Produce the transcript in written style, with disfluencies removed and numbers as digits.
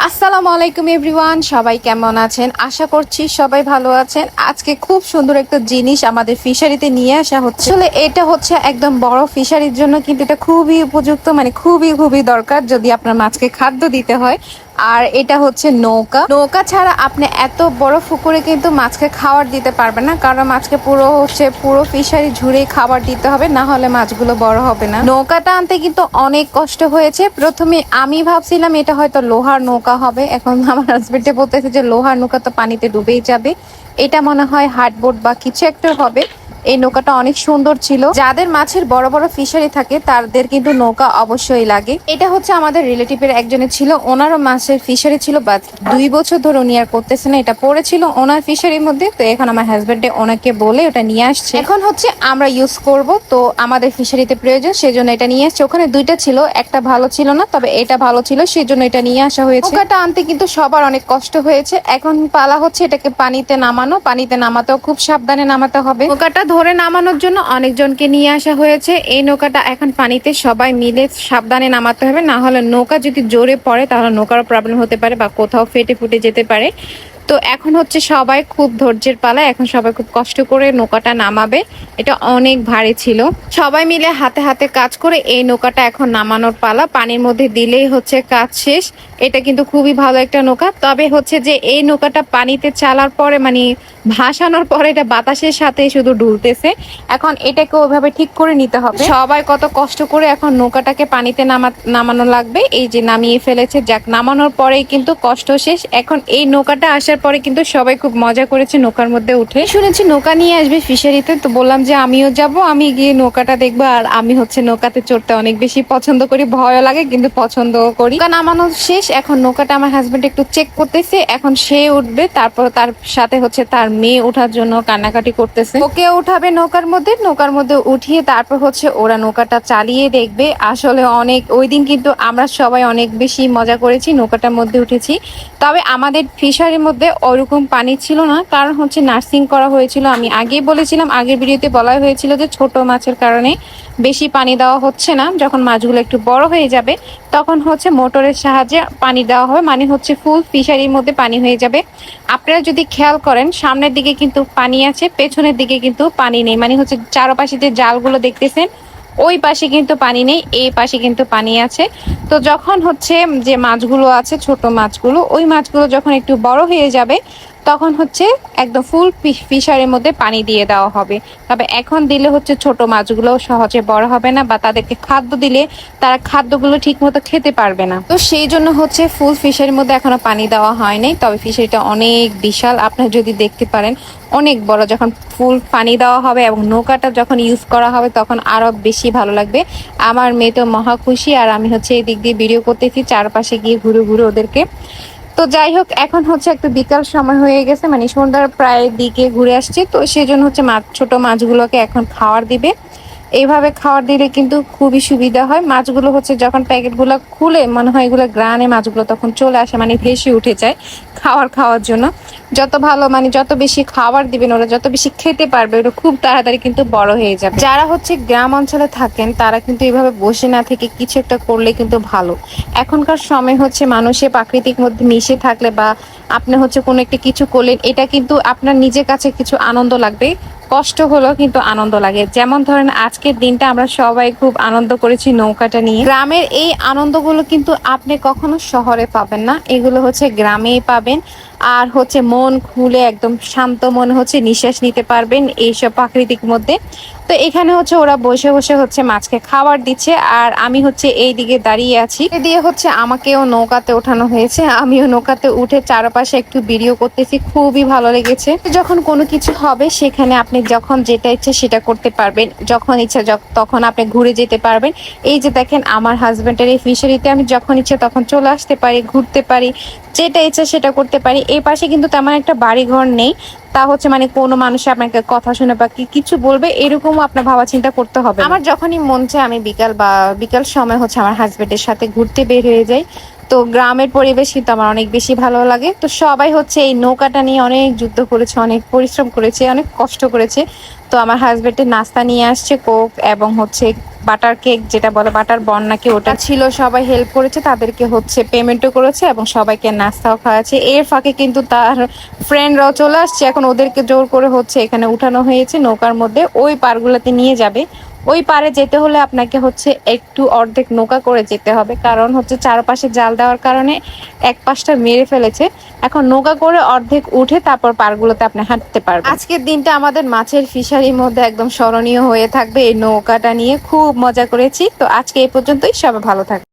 আসসালামু আলাইকুম এভরিওয়ান, সবাই কেমন আছেন? আশা করছি সবাই ভালো আছেন। আজকে খুব সুন্দর একটা জিনিস আমাদের ফিশারিতে নিয়ে আসা হচ্ছে। আসলে এটা হচ্ছে একদম বড় ফিশারির জন্য, কিন্তু এটা খুবই উপযুক্ত, মানে খুবই খুবই দরকার যদি আপনার মাছকে খাদ্য দিতে হয়। আর এটা হচ্ছে নৌকা। নৌকা ছাড়া আপনি এত বড় পুকুরে কিন্তু মাছকে খাবার দিতে পারবেন না, কারণ মাছকে পুরো ফিশারি ঝুড়ে খাবার দিতে হবে, না হলে মাছগুলো বড় হবে না। নৌকাটা আনতে কিন্তু অনেক কষ্ট হয়েছে। প্রথমে আমি ভাবছিলাম এটা হয়তো লোহার নৌকা হবে, এখন আমার হাজবেন্ডে বলতেছে যে লোহার নৌকা তো পানিতে ডুবেই যাবে, এটা মনে হয় হার্ডবোর্ড বা কিছু একটা হবে। এই নৌকাটা অনেক সুন্দর ছিল। যাদের মাছের বড় বড় ফিশারি থাকে তাদের কিন্তু নৌকা অবশ্যই লাগে। এটা হচ্ছে আমাদের রিলেটিভের একজনের ছিল, ওনারও মাছের ফিশারি ছিল, বাট 2 বছর ধরে উনি আর করতেছে না। এটা পড়েছিল ওনার ফিশারির মধ্যে, তো এখন আমার হাজবেন্ডে ওনাকে বলে ওটা নিয়ে আসছে। এখন হচ্ছে আমরা ইউজ করব, তো আমাদের ফিশারিতে প্রয়োজন, সেজন্য এটা নিয়ে আসছে। ওখানে 2টা ছিল, একটা ভালো ছিল না, তবে এটা ভালো ছিল, সেজন্য এটা নিয়ে আসা হয়েছে। নৌকাটা আনতে কিন্তু সবার অনেক কষ্ট হয়েছে। এখন পালা হচ্ছে এটাকে পানিতে নামানো। পানিতে নামাতেও খুব সাবধানে নামাতে হবে। নৌকাটা ধরে নামানোর জন্য অনেকজনকে নিয়ে আসা হয়েছে। এই নৌকাটা এখন পানিতে সবাই মিলে সাবধানে নামাতে হবে, না হলে নৌকা যদি জোরে পড়ে তাহলে নৌকারও প্রবলেম হতে পারে বা কোথাও ফেটে ফুটে যেতে পারে। তো এখন হচ্ছে সবাই খুব ধৈর্যের পালা, এখন সবাই খুব কষ্ট করে নৌকাটা নামাবে। এটা অনেক ভারী ছিল। সবাই মিলে হাতে হাতে কাজ করে এই নৌকাটা এখন নামানোর পালা। পানির মধ্যে দিলেই হচ্ছে কাজ শেষ। এটা কিন্তু খুবই ভালো একটা নৌকা, তবে হচ্ছে যে এই নৌকাটা পানিতে চালার পরে মানে ভাসানোর পরে এটা বাতাসের সাথে শুধু ডুলতেছে। এখন এটাকে ওইভাবে ঠিক করে নিতে হবে। সবাই কত কষ্ট করে এখন নৌকাটাকে পানিতে নামানো লাগবে। এই যে নামিয়ে ফেলেছে, যাক, নামানোর পরেই কিন্তু কষ্ট শেষ। এখন এই নৌকাটা আসার পরে কিন্তু সবাই খুব মজা করেছে নৌকার মধ্যে উঠে। শুনেছি নৌকা নিয়ে আসবে ফিশারিতে, তো বললাম যে আমিও যাব, আমি গিয়ে নৌকাটা দেখবো। আর আমি হচ্ছে নৌকাতে চড়তে অনেক বেশি পছন্দ করি, ভয়ও লাগে কিন্তু পছন্দও করি। নৌকা নামানো শেষ, এখন নৌকাটা আমার হাজবেন্ড একটু চেক করতেছে। এখন সে উঠবে, তারপর তার সাথে হচ্ছে তার মেয়ে ওঠার জন্য কান্নাকাটি করতেছে। ওকে উঠাবে নৌকার মধ্যে উঠিয়ে তারপর হচ্ছে ওরা নৌকাটা চালিয়ে দেখবে। আসলে অনেক ওই দিন কিন্তু আমরা সবাই অনেক বেশি মজা করেছি, নৌকাটার মধ্যে উঠেছি। তবে আমাদের ফিশারির মধ্যে ওরকম পানি ছিল না, কারণ হচ্ছে নার্সিং করা হয়েছিল। আমি আগেই বলেছিলাম, আগের ভিডিওতে বলা হয়েছিল যে ছোট মাছের কারণে বেশি পানি দেওয়া হচ্ছে না। যখন মাছগুলো একটু বড় হয়ে যাবে তখন হচ্ছে মোটরের সাহায্যে পানি দেওয়া হবে, মানে হচ্ছে ফুল ফিশারির মধ্যে পানি হয়ে যাবে। আপনারা যদি খেয়াল করেন সামনের দিকে কিন্তু পানি আছে, পেছনের দিকে কিন্তু পানি নেই, মানে হচ্ছে চারপাশে যে জালগুলো দেখতেছেন ওই পাশে কিন্তু পানি নেই, এই পাশে কিন্তু পানি আছে। তো যখন হচ্ছে যে মাছগুলো আছে ছোট মাছগুলো, ওই মাছগুলো যখন একটু বড় হয়ে যাবে তখন হচ্ছে একদম ফুল ফিশারের মধ্যে পানি দিয়ে দেওয়া হবে। তবে এখন দিলে হচ্ছে ছোট মাছগুলো সহজে বড় হবে না, বা তাদেরকে খাদ্য দিলে তারা খাদ্যগুলো ঠিক মতো খেতে পারবে না। তো সেই জন্য হচ্ছে ফুল ফিশারির মধ্যে এখনো পানি দেওয়া হয়নি। তবে ফিশারিটা অনেক বিশাল, আপনারা যদি দেখতে পারেন অনেক বড়। যখন ফুল পানি দেওয়া হবে এবং নৌকাটা যখন ইউজ করা হবে তখন আরো বেশি ভালো লাগবে। আমার মেয়ে তো মহা খুশি, আর আমি হচ্ছে এই দিক দিয়ে ভিডিও করতেছি, চারপাশে গিয়ে ঘুরে ঘুরে ওদেরকে। তো যাই হোক, এখন হচ্ছে একটা বিকাল সময় হয়ে গেছে, মানে সন্ধ্যার প্রায় দিকে ঘুরে আসছে। তো সেই জন্য হচ্ছে ছোট মাছগুলোকে এখন খাবার দিবে। এইভাবে খাবার দিলে কিন্তু খুবই সুবিধা হয়। মাছগুলো হচ্ছে যখন প্যাকেটগুলো খুলে মনে হয় এগুলো গ্রানে মাছগুলো তখন চলে আসে, মানে ভেসে উঠে যায় খাওয়ার জন্য। যত ভালো মানে যত বেশি খাবার দিবেন ওরা যত বেশি খেতে পারবে, ওরা খুব তাড়াতাড়ি কিন্তু বড় হয়ে যাবে। যারা হচ্ছে গ্রাম অঞ্চলে থাকেন তারা কিন্তু এইভাবে বসে না থেকে কিছু একটা করলে কিন্তু ভালো। এখনকার সময় হচ্ছে মানুষের প্রাকৃতিক মধ্যে মিশে থাকলে বা আপনি হচ্ছে কোনো একটা কিছু করলেন, এটা কিন্তু আপনার নিজের কাছে কিছু আনন্দ লাগবে, কষ্ট হলেও কিন্তু আনন্দ লাগে। যেমন ধরেন আজকের দিনটা আমরা সবাই খুব আনন্দ করেছি নৌকাটা নিয়ে। গ্রামের এই আনন্দগুলো কিন্তু আপনি কখনো শহরে পাবেন না, এগুলো হচ্ছে গ্রামেই পাবেন। আর হচ্ছে মন খুলে একদম শান্ত মনে হচ্ছে নিঃশ্বাস নিতে পারবেন এইসব প্রাকৃতিক মধ্যে। তো এখানে হচ্ছে ওরা বসে বসে হচ্ছে মাছকে খাবার দিচ্ছে, আর আমি হচ্ছে এই দিকে দাঁড়িয়ে আছি। দিয়ে হচ্ছে আমাকেও নৌকাতে ওঠানো হয়েছে, আমিও নৌকাতে উঠে চারপাশে একটু ভিডিও করতেছি, খুবই ভালো লেগেছে। যখন কোনো কিছু হবে সেখানে আপনি যখন যেটা ইচ্ছে সেটা করতে পারবেন, যখন ইচ্ছা তখন আপনি ঘুরে যেতে পারবেন। এই যে দেখেন আমার হাজবেন্ডের এই ফিশারিতে আমি যখন ইচ্ছে তখন চলে আসতে পারি, ঘুরতে পারি, যেটা ইচ্ছা সেটা করতে পারি। এই পাশে কিন্তু তেমন একটা বাড়ি ঘর নেই, তা হচ্ছে মানে কোনো মানুষ আপনাকে কথা শুনে বা কিছু বলবে এরকমও আপনার ভাবা চিন্তা করতে হবে। আমার যখনই মন চায় আমি বিকাল সময় হচ্ছে আমার হাজবেন্ডের সাথে ঘুরতে বের হয়ে যাই। তো তো গ্রামের পরিবেশ কিন্তু আমার অনেক বেশি ভালো লাগে। তো সবাই হচ্ছে এই নৌকাটা নিয়ে অনেক যুদ্ধ করেছে, অনেক পরিশ্রম করেছে, অনেক কষ্ট করেছে। তো আমার হাজবেন্ডের নাস্তা নিয়ে আসছে কোক এবং হচ্ছে বাটার কেক, যেটা বলে বাটার বন নাকি, ওটা ছিল। সবাই হেল্প করেছে, তাদেরকে হচ্ছে পেমেন্টও করেছে এবং সবাইকে নাস্তাও খাওয়াচ্ছে। এর ফাঁকে কিন্তু তার ফ্রেন্ডরাও চলে আসছে, এখন ওদেরকে জোর করে হচ্ছে এখানে উঠানো হয়েছে নৌকার মধ্যে, ওই পারগুলোতে নিয়ে যাবে। ওই পারে যেতে হলে আপনাকে হচ্ছে একটু অর্ধেক নৌকা করে যেতে হবে, কারণ হচ্ছে চারপাশে জাল দেওয়ার কারণে এক পাশটা মেরে ফেলেছে। এখন নৌকা করে অর্ধেক উঠে তারপর পারগুলোতে আপনি হাঁটতে পারবেন। আজকের দিনটা আমাদের মাছের ফিশারির মধ্যে একদম স্মরণীয় হয়ে থাকবে। এই নৌকাটা নিয়ে খুব মজা করেছি। তো আজকে এই পর্যন্তই, সবাই ভালো থাকবে।